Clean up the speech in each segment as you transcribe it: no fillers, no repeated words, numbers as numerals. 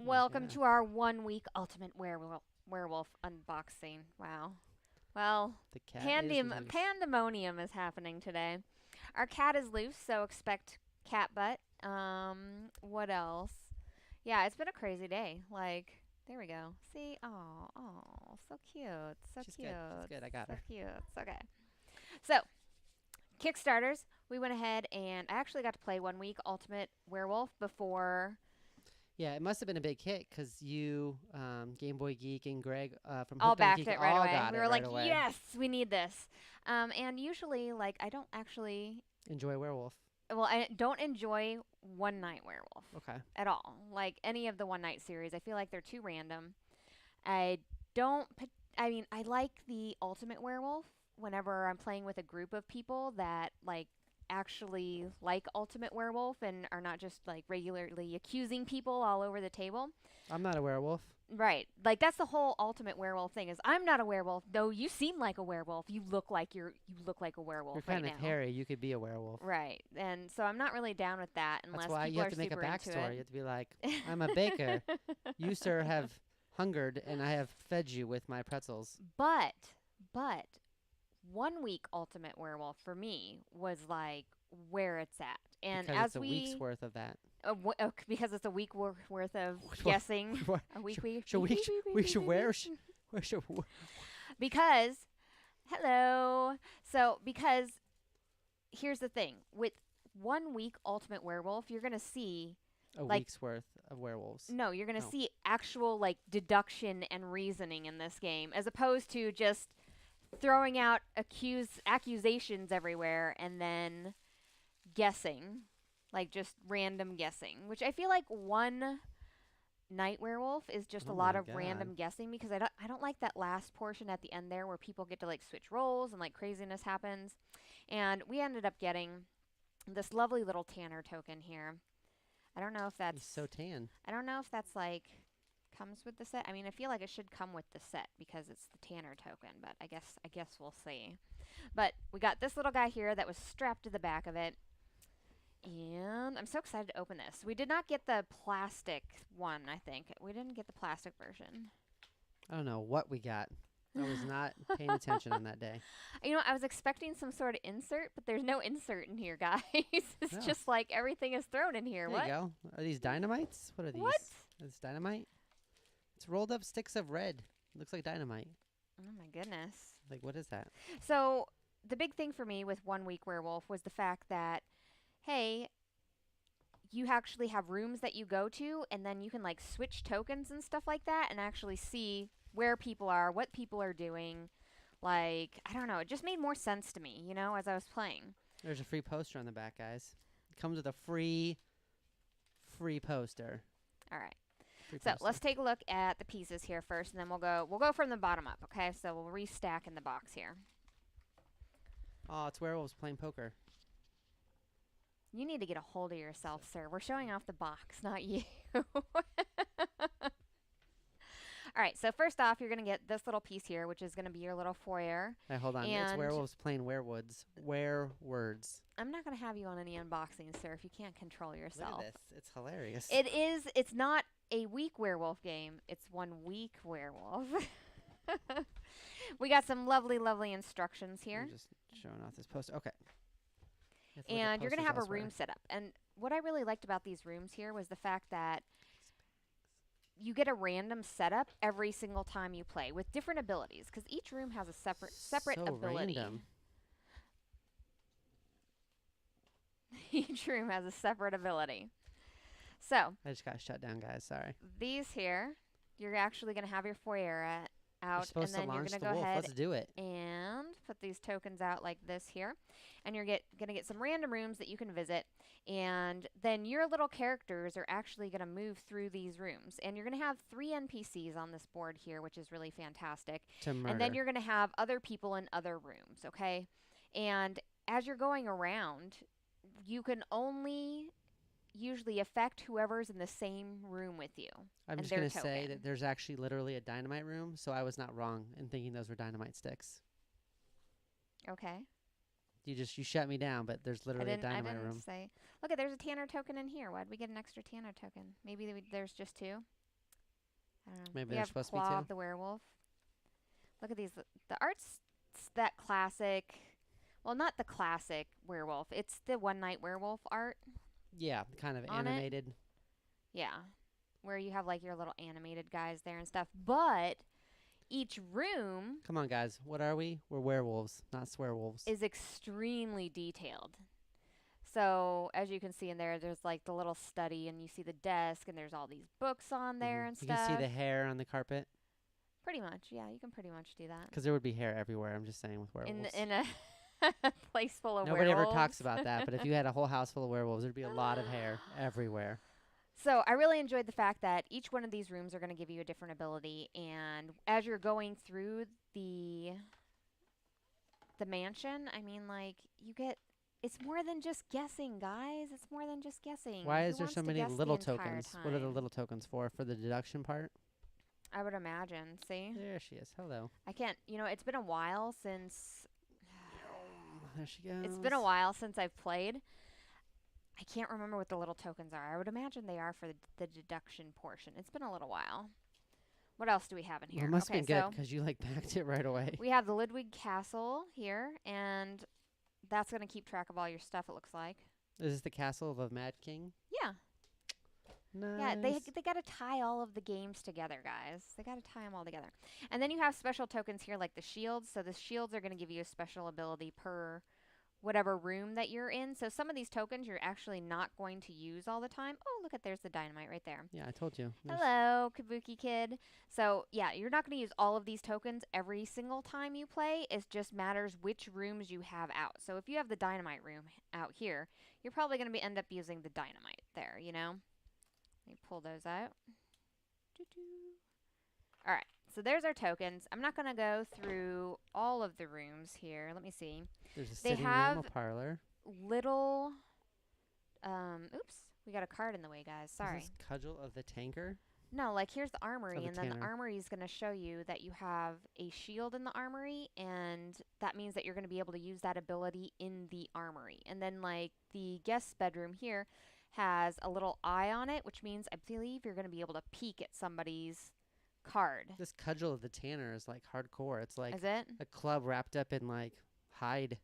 Welcome to our 1 week ultimate werewolf unboxing. Wow. Well, The cat is loose. pandemonium is happening today. Our cat is loose, so expect cat butt. What else? Yeah, it's been a crazy day. Like, there we go. See? Oh, so cute. So She's cute. good. She's good. I got So her. cute. Okay. So, Kickstarters, we went ahead and I actually got to play 1 week Ultimate Werewolf before. Yeah, it must have been a big hit because you, Game Boy Geek, and Greg from All Hooked on backed Geek it right all away. got We it were right like, away. yes, we need this. And usually, like, I don't actually, Enjoy Werewolf. well, I don't enjoy One Night Werewolf Okay. at all. Like any of the One Night series, I feel like they're too random. I don't, I mean, I like the Ultimate Werewolf whenever I'm playing with a group of people that, like, actually like Ultimate Werewolf and are not just, like, regularly accusing people all over the table. I'm not a werewolf. Right. Like that's the whole ultimate werewolf thing is I'm not a werewolf, though you seem like a werewolf. You look like you look like a werewolf You're right kind of now. hairy. You could be a werewolf. Right. And so I'm not really down with that unless That's why people you have are to make a super into backstory. You it. have to be like, I'm a baker. You, sir, have hungered, and I have fed you with my pretzels. but 1 week ultimate werewolf for me was like where it's at. And Because as it's a week's worth of that. because it's a week worth of guessing. A week We should wear. We should. Because hello. So because here's the thing with 1 week ultimate werewolf, you're gonna see A like week's worth of werewolves. no, you're gonna No. see actual like deduction and reasoning in this game, as opposed to just throwing out accusations everywhere and then guessing, like just random guessing, which I feel like One Night Werewolf is just a Oh lot my of God. random guessing because I don't like that last portion at the end there where people get to like switch roles and like craziness happens. And we ended up getting this lovely little Tanner token here. I don't know if He's that's so tan. I don't know if that's like comes with the set. I mean, I feel like it should come with the set because it's the Tanner token, but I guess we'll see. But we got this little guy here that was strapped to the back of it. And I'm so excited to open this. We did not get the plastic one, I think. We didn't get the plastic version. I don't know what we got. I was not paying attention on that day. You know, I was expecting some sort of insert, but there's no insert in here, guys. It's No. just like everything is thrown in here. There What? you go. Are these dynamites? What are these? What? Is this dynamite? It's rolled up sticks of red. Looks like dynamite. Oh my goodness. Like, what is that? So the big thing for me with 1 week werewolf was the fact that, hey, you actually have rooms that you go to, and then you can like switch tokens and stuff like that, and actually see where people are, what people are doing. Like, I don't know, it just made more sense to me, you know, as I was playing. There's a free poster on the back, guys. It comes with a free poster. All right. Free So poster. let's take a look at the pieces here first, and then we'll go from the bottom up. Okay, so we'll restack in the box here. Oh, it's werewolves playing poker. You need to get a hold of yourself, sir. We're showing off the box, not you. All right, so first off, you're going to get this little piece here, which is going to be your little foyer. Hey, hold on. It's And- werewolves playing werewoods. Werewords. I'm not going to have you on any unboxing, sir, if you can't control yourself. Look at this. It's hilarious. It's not a week werewolf game. It's 1 week werewolf. We got some lovely, lovely instructions here. I'm just showing off this poster. Okay. You have to look at And you're going to posters have a elsewhere. room set up. And what I really liked about these rooms here was the fact that you get a random setup every single time you play with different abilities because each room has a separate So ability. random. Each room has a separate ability. So I just got shut down, guys. Sorry. these here, you're actually going to have your foyer We're out, and supposed to then you're launch going to the go wolf. ahead Let's do it. and put these tokens out like this here, and you're going to get some random rooms that you can visit, and then your little characters are actually going to move through these rooms, and you're going to have 3 NPCs on this board here, which is really fantastic. To murder. And then you're going to have other people in other rooms, okay? And as you're going around, you can only usually affect whoever's in the same room with you. I'm and just their going to say token. that there's actually literally a dynamite room, so I was not wrong in thinking those were dynamite sticks. Okay? You shut me down, but there's literally a dynamite room. say. Look, there's a Tanner token in here. Why'd we get an extra Tanner token? Maybe there's just 2. I don't know. Maybe We they're have supposed to be Claw too. of the Werewolf. Look at these. The art's that classic. Well, not the classic werewolf. It's the One Night Werewolf art Yeah, kind of on it. animated. Yeah. Where you have like your little animated guys there and stuff. But each room Come on, guys. What are we? We're werewolves, not swearwolves. is extremely detailed. So as you can see in there, there's like the little study, and you see the desk, and there's all these books on there and You stuff. can see the hair on the carpet. Pretty much, yeah. You can pretty much do that. Because there would be hair everywhere. I'm just saying with werewolves. In a place full of Nobody werewolves. ever talks about that, but if you had a whole house full of werewolves, there'd be a lot of hair everywhere. So I really enjoyed the fact that each one of these rooms are going to give you a different ability, and as you're going through the mansion, I mean, like, you get. It's more than just guessing, guys. It's more than just guessing. Why Who is there wants so to many guess the little entire tokens? What are the time? little tokens for? For the deduction part? I would imagine. See? There she is. Hello. I can't. It's been a while since. There she goes. It's been a while since I've played. I can't remember what the little tokens are. I would imagine they are for the deduction portion. It's been a little while. What else do we have in here? Well, it must okay, have been good so because you backed it right away. we have the Ludwig Castle here, and that's going to keep track of all your stuff, it looks like. Is this the castle of a mad king? Yeah. Nice. Yeah, they got to tie all of the games together, guys. They got to tie them all together. And then you have special tokens here like the shields. So the shields are going to give you a special ability per whatever room that you're in. So some of these tokens you're actually not going to use all the time. Oh, look at there's the dynamite right there. Yeah, I told you. There's Hello, Kabuki Kid. So, yeah, you're not going to use all of these tokens every single time you play. It just matters which rooms you have out. So if you have the dynamite room out here, you're probably going to end up using the dynamite there, you know? Let me pull those out. All right, so there's our tokens. I'm not going to go through all of the rooms here. Let me see. There's a They sitting room, have a parlor. little, oops, we got a card in the way, guys. Sorry. Is this Cudgel of the Tanker? No, like here's the armory, Of a and then the tanner. armory is going to show you that you have a shield in the armory, and that means that you're going to be able to use that ability in the armory. And then, like, the guest bedroom here has a little eye on it, which means I believe you're going to be able to peek at somebody's card. This Cudgel of the Tanner is hardcore. It's like Is it? a club wrapped up in hide,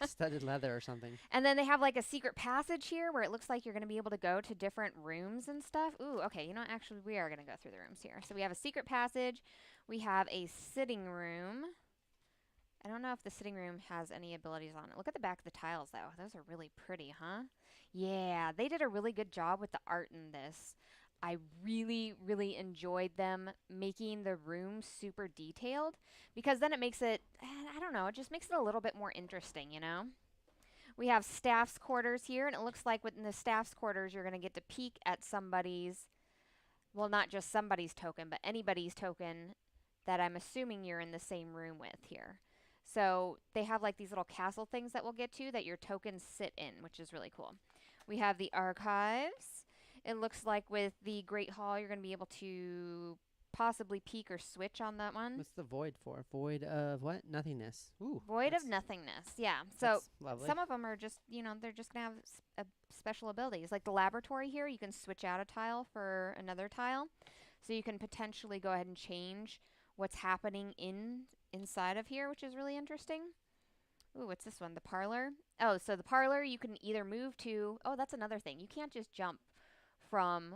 studded leather or something. And then they have like a secret passage here where it looks like you're going to be able to go to different rooms and stuff. Ooh, okay. You know, actually, we are going to go through the rooms here. So we have a secret passage. We have a sitting room. I don't know if the sitting room has any abilities on it. Look at the back of the tiles, though. Those are really pretty, huh? Yeah, they did a really good job with the art in this. I really, really enjoyed them making the room super detailed because then it makes it, I don't know, it just makes it a little bit more interesting, you know? We have staff's quarters here, and it looks like within the staff's quarters, you're going to get to peek at somebody's, well, not just somebody's token, but anybody's token that I'm assuming you're in the same room with here. So they have like these little castle things that we'll get to that your tokens sit in, which is really cool. We have the archives. It looks like with the Great Hall, you're going to be able to possibly peek or switch on that one. What's the void for? Void of what? Nothingness. Ooh. Void of nothingness. Yeah. So that's lovely. some of them are just, they're just going to have special abilities. Like the laboratory here, you can switch out a tile for another tile. So you can potentially go ahead and change what's happening inside of here, which is really interesting. Ooh, what's this one? The parlor. Oh, so the parlor you can either move to. Oh, that's another thing. You can't just jump from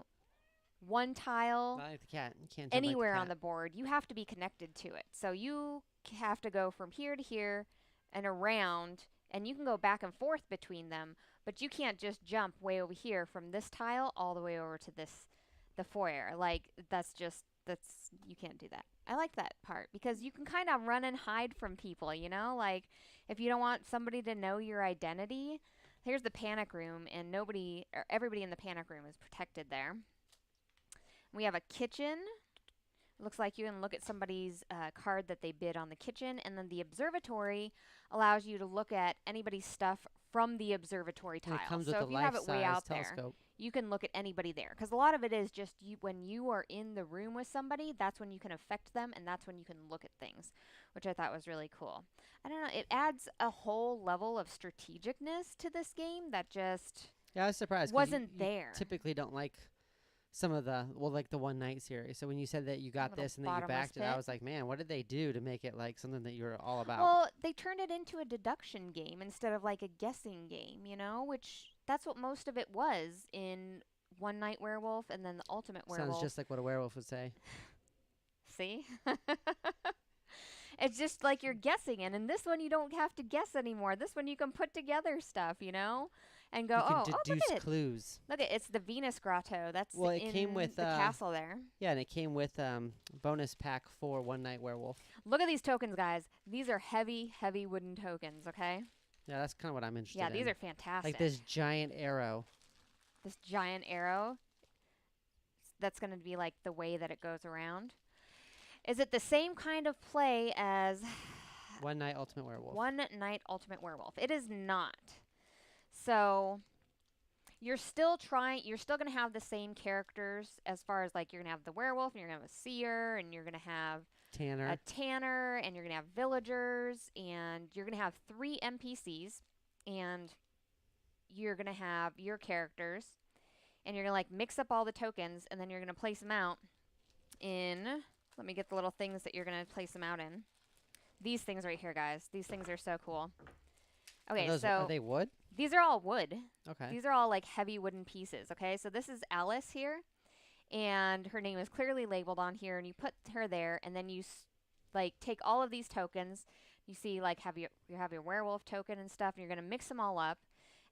one tile Not like the cat. You can't jump anywhere like on the board. You have to be connected to it. So you have to go from here to here and around, and you can go back and forth between them, but you can't just jump way over here from this tile all the way over to the foyer. Like, you can't do that. I like that part because you can kind of run and hide from people, you know? Like, if you don't want somebody to know your identity, here's the panic room, and everybody in the panic room is protected there. We have a kitchen. Looks like you can look at somebody's card that they bid on the kitchen, and then the observatory allows you to look at anybody's stuff from the observatory tile. And it comes so with if a you have it way life-size out there, telescope. you can look at anybody there. Because a lot of it is just when you are in the room with somebody, that's when you can affect them, and that's when you can look at things, which I thought was really cool. I don't know. It adds a whole level of strategicness to this game that just Yeah, I was surprised. 'Cause wasn't you there. typically don't like some of the, well, like the One Night series. So when you said that you got Little this and then you bottomless backed it, I pit. was like, man, what did they do to make it like something that you're all about? Well, they turned it into a deduction game instead of like a guessing game, which that's what most of it was in One Night Werewolf and then the Ultimate Sounds Werewolf. just like what a werewolf would say. See? It's just like you're guessing, and in this one you don't have to guess anymore. This one you can put together stuff, and go, You can oh, look deduce at it. clues. Look at it's the Venus Grotto. That's Well, it in came with the castle there. Yeah, and it came with bonus pack for One Night Werewolf. Look at these tokens, guys. These are heavy, heavy wooden tokens, okay? Yeah, that's kind of what I'm interested Yeah, in. these are fantastic. Like this giant arrow. This giant arrow. That's going to be like the way that it goes around. Is it the same kind of play as One Night Ultimate Werewolf? One Night Ultimate Werewolf? It is not. So you're still going to have the same characters as far as like you're going to have the werewolf and you're going to have a seer and you're going to have Tanner. a tanner and you're going to have villagers and you're going to have 3 NPCs and you're going to have your characters and you're going to like mix up all the tokens and then you're going to place them out in, let me get the little things that you're going to place them out in. These things right here, guys. These things are so cool. Okay, Are they wood? These are all wood. Okay. These are all like heavy wooden pieces, okay? So this is Alice here, and her name is clearly labeled on here, and you put her there, and then you like take all of these tokens. You see like you have your werewolf token and stuff, and you're going to mix them all up,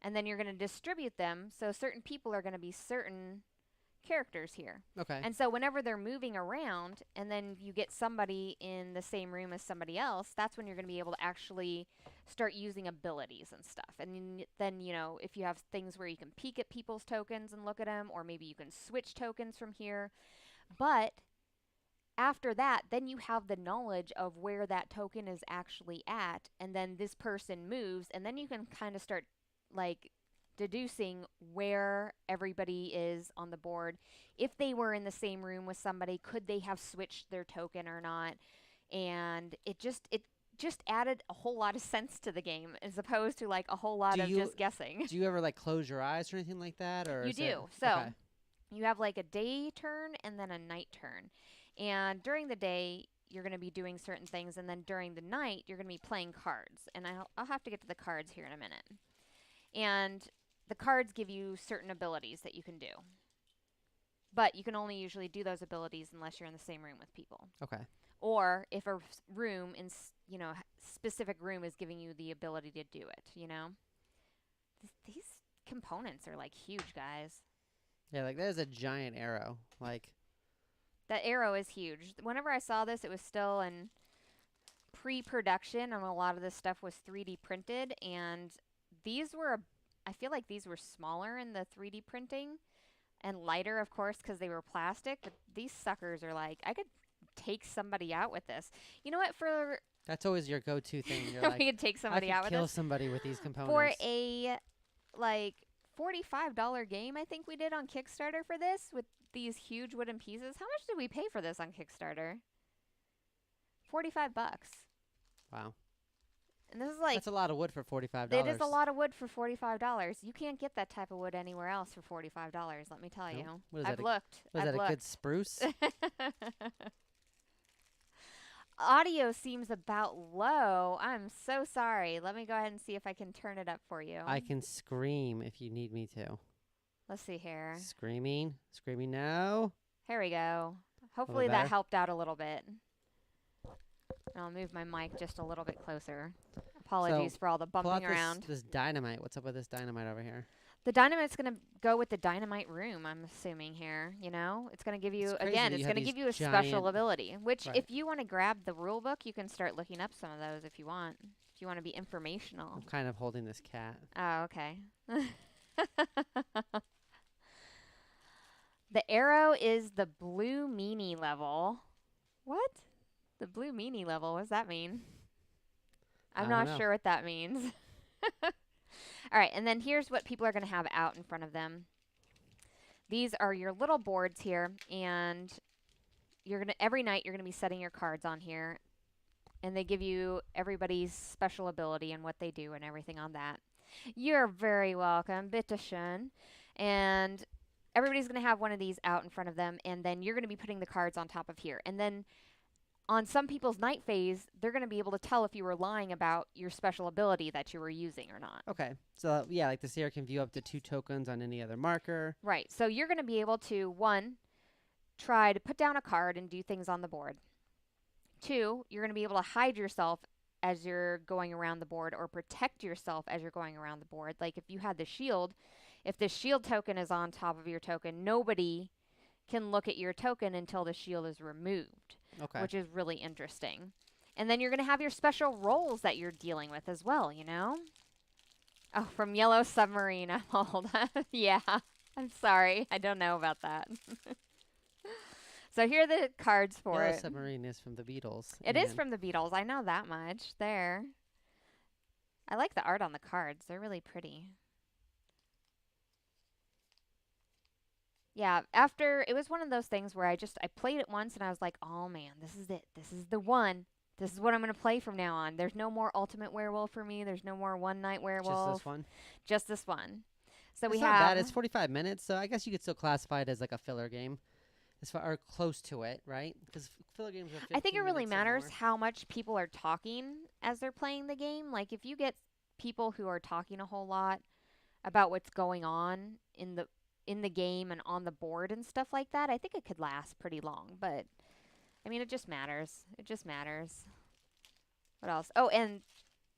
and then you're going to distribute them, so certain people are going to be certain characters here. Okay. And so whenever they're moving around and then you get somebody in the same room as somebody else, that's when you're going to be able to actually start using abilities and stuff. And then, if you have things where you can peek at people's tokens and look at them, or maybe you can switch tokens from here. But after that, then you have the knowledge of where that token is actually at, and then this person moves, and then you can kind of start like deducing where everybody is on the board. If they were in the same room with somebody, could they have switched their token or not? And it just added a whole lot of sense to the game as opposed to like a whole lot of just guessing. Do you ever like close your eyes or anything like that? Or You do. So you have like a day turn and then a night turn. And during the day, you're going to be doing certain things. And then during the night, you're going to be playing cards. And I'll have to get to the cards here in a minute. And the cards give you certain abilities that you can do. But you can only usually do those abilities unless you're in the same room with people. Okay. Or if a room, specific room is giving you the ability to do it, These components are like huge, guys. Yeah, like there's a giant arrow. Like that arrow is huge. Whenever I saw this, it was still in pre-production and a lot of this stuff was 3D printed, and I feel like these were smaller in the 3D printing and lighter, of course, because they were plastic. But these suckers are like, I could take somebody out with this. You know what? That's always your go-to thing. You're like, we could take somebody out with kill this. somebody with these components. For a like $45 game, I think we did on Kickstarter for this with these huge wooden pieces. How much did we pay for this on Kickstarter? $45. Wow. And this is like... That's a lot of wood for $45. It is a lot of wood for $45. You can't get that type of wood anywhere else for $45, let me tell you. I've looked. Was that a good spruce? Audio seems about low. I'm so sorry. Let me go ahead and see if I can turn it up for you. I can scream if you need me to. Let's see here. Screaming now. Here we go. Hopefully that helped out a little bit. And I'll move my mic just a little bit closer. Apologies for all the bumping around. This dynamite. What's up with this dynamite over here? The dynamite's going to go with the dynamite room, I'm assuming here, It's going to give you, again, it's going to give you a special ability, which if you want to grab the rule book, you can start looking up some of those if you want. If you want to be informational. I'm kind of holding this cat. Oh, okay. The arrow is the blue meanie level. What? The blue meanie level, what does that mean? I'm not sure what that means. All right, and then here's what people are going to have out in front of them. These are your little boards here, and every night you're going to be setting your cards on here, and they give you everybody's special ability and what they do and everything on that. You're very welcome, bitteschön. And everybody's going to have one of these out in front of them, and then you're going to be putting the cards on top of here. And then on some people's night phase, they're going to be able to tell if you were lying about your special ability that you were using or not. Okay. So, yeah, like the seer can view up to 2 tokens on any other marker. Right. So you're going to be able to, 1, try to put down a card and do things on the board. 2, you're going to be able to hide yourself as you're going around the board, or protect yourself as you're going around the board. Like if you had the shield, if the shield token is on top of your token, nobody can look at your token until the shield is removed, which is really interesting. And then you're going to have your special roles that you're dealing with as well, you know? Oh, from Yellow Submarine, I'm old. Yeah, I'm sorry. I don't know about that. So here are the cards for Yellow it. Submarine is from the Beatles. It is from the Beatles. I know that much. There. I like the art on the cards. They're really pretty. Yeah, after, it was one of those things where I played it once and I was like, oh man, this is it. This is the one. This is what I'm going to play from now on. There's no more Ultimate Werewolf for me. There's no more One Night Werewolf. Just this one? Just this one. So it's not bad. It's 45 minutes, so I guess you could still classify it as like a filler game. As far, or close to it, right? Because filler games are 15 I think it really matters more. how much people are talking as they're playing the game. Like if you get people who are talking a whole lot about what's going on in the game and on the board and stuff like that, I think it could last pretty long. But I mean, it just matters. It just matters. What else? Oh, and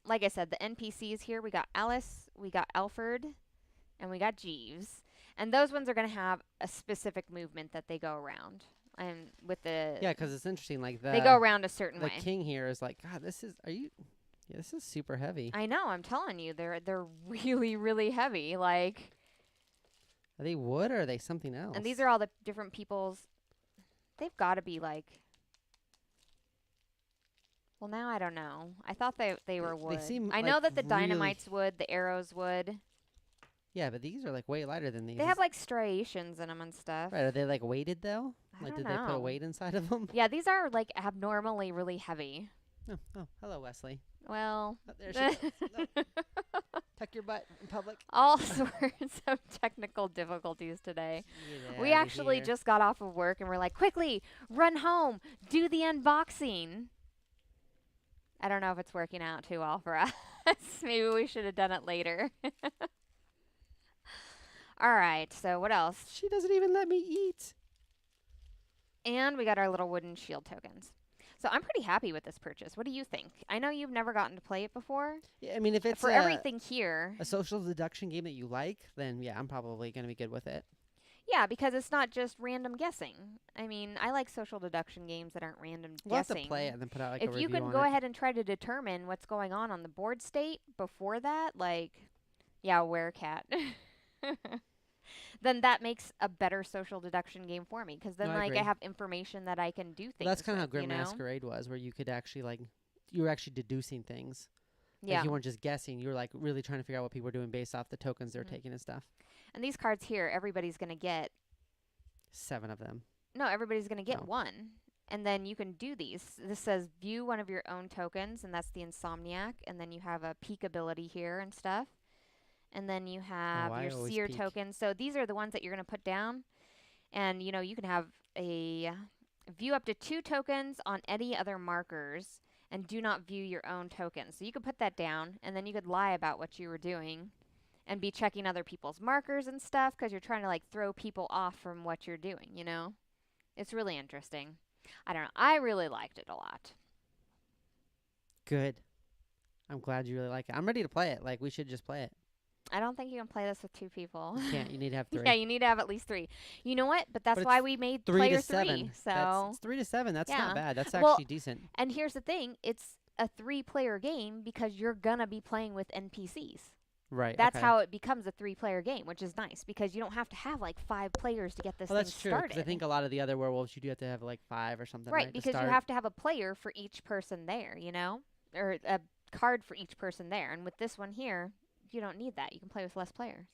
like I said, the NPCs here, we got Alice, we got Alfred, and we got Jeeves. And those ones are going to have a specific movement that they go around. And with the... Yeah, because it's interesting. Like they go around a certain way. The king here is like, God, this is... Yeah, this is super heavy. I know. I'm telling you. They're really, really heavy. Like... Are they wood or are they something else? And these are all the different people's... They've got to be like... Well, now I don't know. I thought they were wood. They seem I know that the dynamite's wood, the arrow's wood. Yeah, but these are like way lighter than these. They have like striations in them and stuff. Right, are they like weighted though? I don't did know. They put a weight inside of them? Yeah, these are like abnormally really heavy. Oh, hello, Wesley. Well, oh, there she goes. No. Tuck your butt in public. All sorts of technical difficulties today. We actually just got off of work and we're like, quickly, run home, do the unboxing. I don't know if it's working out too well for us. Maybe we should have done it later. All right, so what else? She doesn't even let me eat. And we got our little wooden shield tokens. So I'm pretty happy with this purchase. What do you think? I know you've never gotten to play it before. Yeah, I mean, if it's for everything here, a social deduction game that you like, then yeah, I'm probably going to be good with it. Yeah, because it's not just random guessing. I mean, I like social deduction games that aren't random we'll guessing. Have to play it and then put out like if a review you can go ahead and try to determine what's going on the board state before that, like, yeah, werecat. Then that makes a better social deduction game for me. Because then, I I have information that I can do things well, that's kind of how Grim you know? Masquerade was, where you could actually, like, you were actually deducing things. Yeah. Like you weren't just guessing. You were, like, really trying to figure out what people were doing based off the tokens they were taking and stuff. And these cards here, everybody's going to get... 7 of them. No, everybody's going to get 1. And then you can do these. This says view one of your own tokens, and that's the Insomniac. And then you have a peek ability here and stuff. And then you have your seer tokens. So these are the ones that you're going to put down. And, you know, you can have a view up to 2 tokens on any other markers and do not view your own tokens. So you could put that down, and then you could lie about what you were doing and be checking other people's markers and stuff because you're trying to, like, throw people off from what you're doing, you know? It's really interesting. I don't know. I really liked it a lot. Good. I'm glad you really like it. I'm ready to play it. Like, we should just play it. I don't think you can play this with 2 people. You can't. You need to have 3. Yeah, you need to have at least 3. You know what? But that's why we made player 3. So it's 3 to 7. That's not bad. That's well, actually decent. And here's the thing. It's a 3-player game because you're going to be playing with NPCs. Right. That's how it becomes a 3-player game, which is nice because you don't have to have like 5 players to get this thing started. That's true, because I think a lot of the other werewolves, you do have to have like 5 or something. Right, because you have to have a player for each person there, you know? Or a card for each person there. And with this one here, you don't need that. You can play with less players.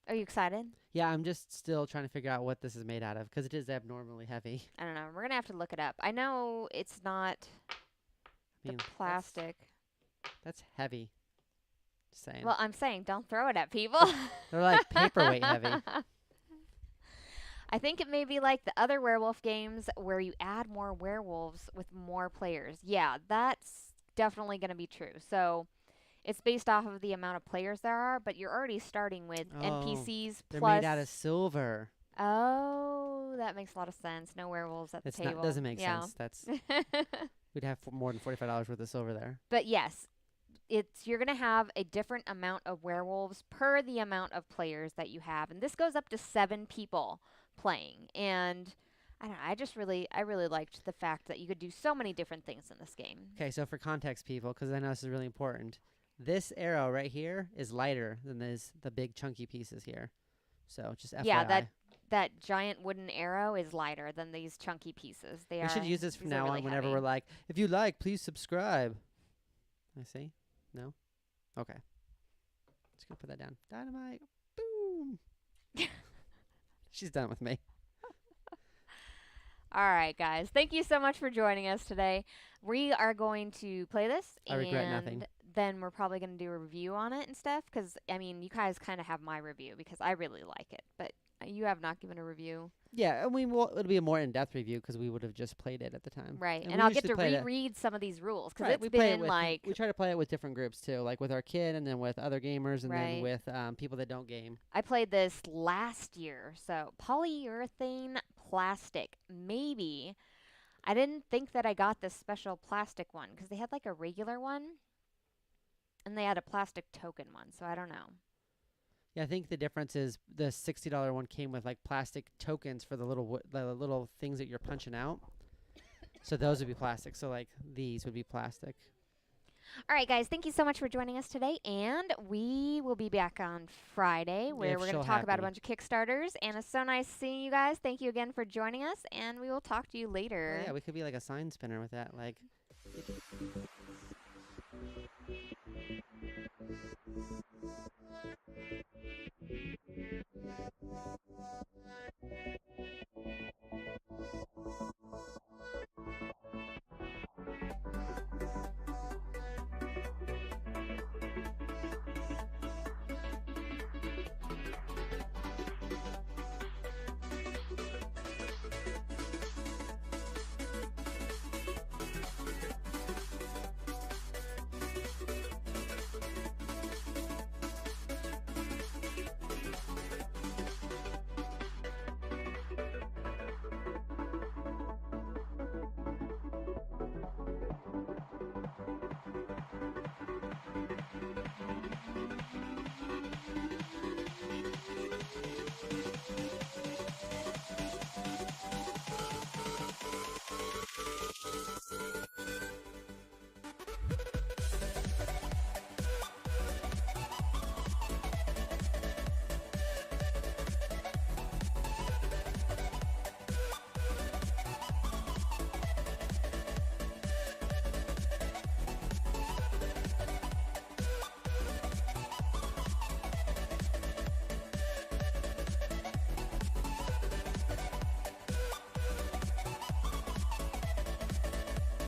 Are you excited? Yeah, I'm just still trying to figure out what this is made out of because it is abnormally heavy. I don't know. We're going to have to look it up. I know it's not the plastic. That's heavy. Just saying. Well, I'm saying don't throw it at people. They're like paperweight heavy. I think it may be like the other werewolf games where you add more werewolves with more players. Yeah, that's definitely going to be true. So it's based off of the amount of players there are, but you're already starting with Oh, NPCs they're plus. made out of silver. Oh, that makes a lot of sense. No werewolves at the It's table. not doesn't make Yeah. sense. That's we'd have more than $45 worth of silver there. But yes, you're going to have a different amount of werewolves per the amount of players that you have, and this goes up to 7 people playing. And I don't know, I really liked the fact that you could do so many different things in this game. Okay, so for context, people, because I know this is really important, this arrow right here is lighter than the big chunky pieces here. So just FYI. Yeah, that giant wooden arrow is lighter than these chunky pieces. We should use this from now really on whenever heavy. we're like, if you like, please subscribe. I see. No? Okay. Just gonna put that down. Dynamite. Boom. She's done with me. All right, guys. Thank you so much for joining us today. We are going to play this, I regret nothing. and then we're probably going to do a review on it and stuff. Because I mean, you guys kind of have my review because I really like it, but you have not given a review, Yeah, I mean, it'll be a more in-depth review because we would have just played it at the time. right? And we I'll get to usually play it- reread some of these rules because Right, it's we play it been with- like we try to play it with different groups too, like with our kid and then with other gamers and then Right. with people that don't game. I played this last year. So polyurethane plastic, maybe. I didn't think that I got this special plastic one because they had like a regular one, and they had a plastic token one. So I don't know. Yeah, I think the difference is the $60 one came with like plastic tokens for the little things that you're punching out. So those would be plastic. So like these would be plastic. All right, guys, thank you so much for joining us today. And we will be back on Friday where If we're going she'll to talk have about a me. bunch of Kickstarters. And it's so nice seeing you guys. Thank you again for joining us, and we will talk to you later. Oh, yeah, we could be like a sign spinner with that. Like.